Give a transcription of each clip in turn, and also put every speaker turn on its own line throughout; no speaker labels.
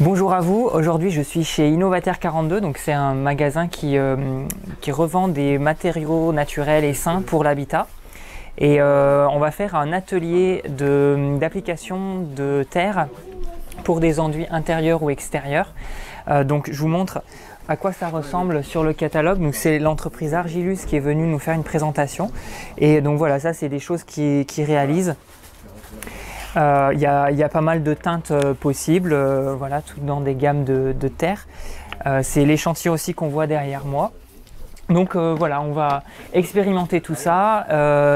Bonjour à vous, aujourd'hui je suis chez Innovateur 42, donc c'est un magasin qui revend des matériaux naturels et sains pour l'habitat. Et on va faire un atelier d'application de terre pour des enduits intérieurs ou extérieurs. Donc je vous montre à quoi ça ressemble sur le catalogue. Donc c'est l'entreprise Argilus qui est venue nous faire une présentation. Et donc voilà, ça c'est des choses qu'ils réalisent. Il y a pas mal de teintes possibles, voilà, tout dans des gammes de terre. C'est l'échantillon aussi qu'on voit derrière moi. Donc voilà, on va expérimenter tout ça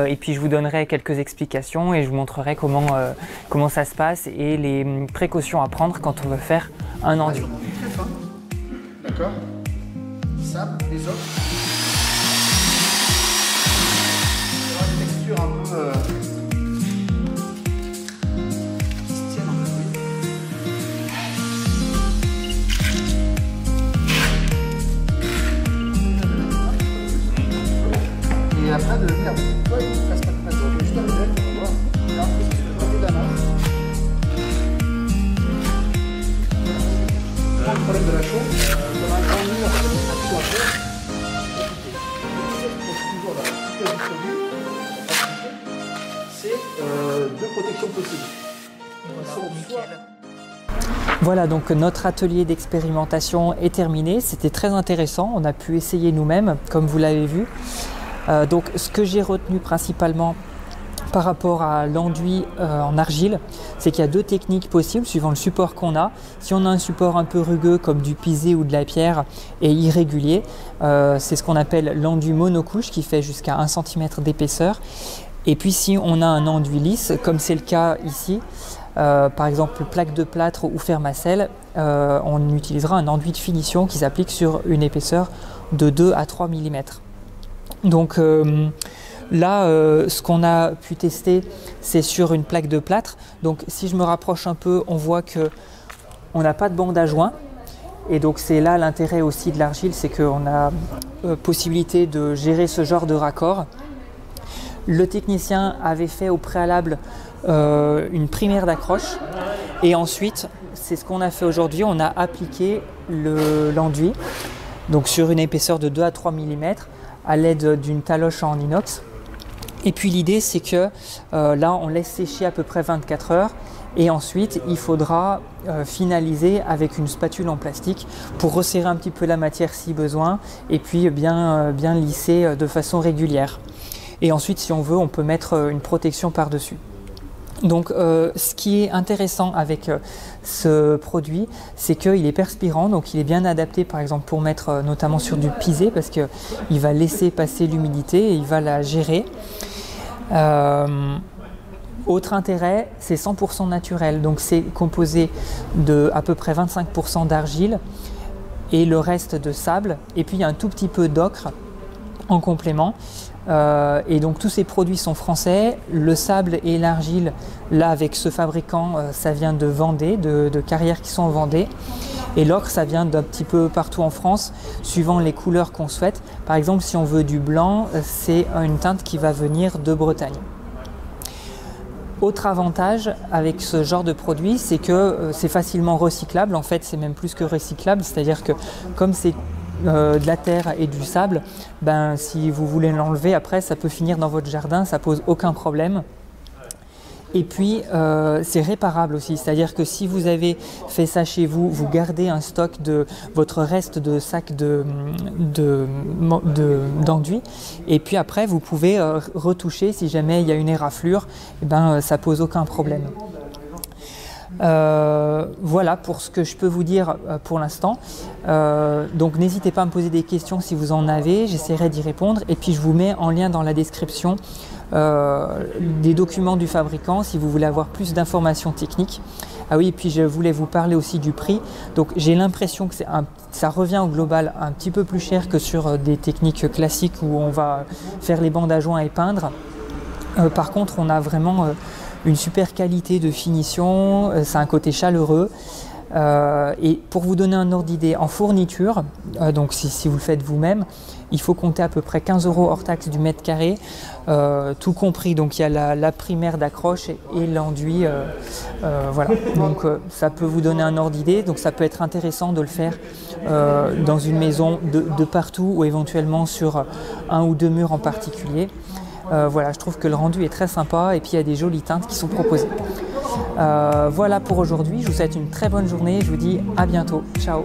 et puis je vous donnerai quelques explications et je vous montrerai comment ça se passe et les précautions à prendre quand on veut faire un enduit.
Très fin, d'accord. Sable, les autres. Il y aura une texture un peu... Et après de venir, toi il ne passe pas de place, je vais juste arriver, on va voir. Il y a un peu de côté de la main. Le problème de la chaux, on a un grand mur à faire. Toujours la petite du produit, c'est deux protections possibles.
Voilà, donc notre atelier d'expérimentation est terminé. C'était très intéressant, on a pu essayer nous-mêmes, comme vous l'avez vu. Donc ce que j'ai retenu principalement par rapport à l'enduit en argile, c'est qu'il y a deux techniques possibles suivant le support qu'on a. Si on a un support un peu rugueux comme du pisé ou de la pierre et irrégulier, c'est ce qu'on appelle l'enduit monocouche qui fait jusqu'à 1 cm d'épaisseur. Et puis si on a un enduit lisse, comme c'est le cas ici, par exemple plaque de plâtre ou fermacelle, on utilisera un enduit de finition qui s'applique sur une épaisseur de 2 à 3 mm. Donc là, ce qu'on a pu tester, c'est sur une plaque de plâtre. Donc si je me rapproche un peu, on voit qu'on n'a pas de bande à joint. Et donc c'est là l'intérêt aussi de l'argile, c'est qu'on a possibilité de gérer ce genre de raccord. Le technicien avait fait au préalable une primaire d'accroche. Et ensuite, c'est ce qu'on a fait aujourd'hui, on a appliqué l'enduit donc sur une épaisseur de 2 à 3 mm. à l'aide d'une taloche en inox. Et puis l'idée c'est que là on laisse sécher à peu près 24 heures et ensuite il faudra finaliser avec une spatule en plastique pour resserrer un petit peu la matière si besoin et puis bien lisser de façon régulière. Et ensuite si on veut on peut mettre une protection par-dessus. Donc ce qui est intéressant avec ce produit, c'est qu'il est perspirant, donc il est bien adapté par exemple pour mettre notamment sur du pisé parce qu'il va laisser passer l'humidité et il va la gérer. Autre intérêt, c'est 100% naturel, donc c'est composé de à peu près 25% d'argile et le reste de sable et puis il y a un tout petit peu d'ocre en complément. Et donc tous ces produits sont français. Le sable et l'argile, là avec ce fabricant, ça vient de Vendée, de carrières qui sont en Vendée. Et l'ocre, ça vient d'un petit peu partout en France, suivant les couleurs qu'on souhaite. Par exemple, si on veut du blanc, c'est une teinte qui va venir de Bretagne. Autre avantage avec ce genre de produit, c'est que c'est facilement recyclable. En fait, c'est même plus que recyclable, c'est-à-dire que comme c'est de la terre et du sable, ben, si vous voulez l'enlever après ça peut finir dans votre jardin, ça pose aucun problème. Et puis c'est réparable aussi, c'est-à-dire que si vous avez fait ça chez vous, vous gardez un stock de votre reste de sac d'enduit et puis après vous pouvez retoucher si jamais il y a une éraflure, et ben, ça pose aucun problème. Voilà pour ce que je peux vous dire pour l'instant. Donc n'hésitez pas à me poser des questions si vous en avez, j'essaierai d'y répondre et puis je vous mets en lien dans la description des documents du fabricant si vous voulez avoir plus d'informations techniques. Ah oui, et puis je voulais vous parler aussi du prix. Donc j'ai l'impression que ça revient au global un petit peu plus cher que sur des techniques classiques où on va faire les bandes à joint et peindre. Par contre, on a vraiment une super qualité de finition, ça a un côté chaleureux. Et pour vous donner un ordre d'idée, en fourniture, donc si vous le faites vous-même, il faut compter à peu près 15 € hors taxe du mètre carré, tout compris. Donc il y a la primaire d'accroche et l'enduit. Voilà. Donc ça peut vous donner un ordre d'idée. Donc ça peut être intéressant de le faire dans une maison de partout ou éventuellement sur un ou deux murs en particulier. Voilà, je trouve que le rendu est très sympa et puis il y a des jolies teintes qui sont proposées. Voilà pour aujourd'hui, je vous souhaite une très bonne journée, je vous dis à bientôt, ciao.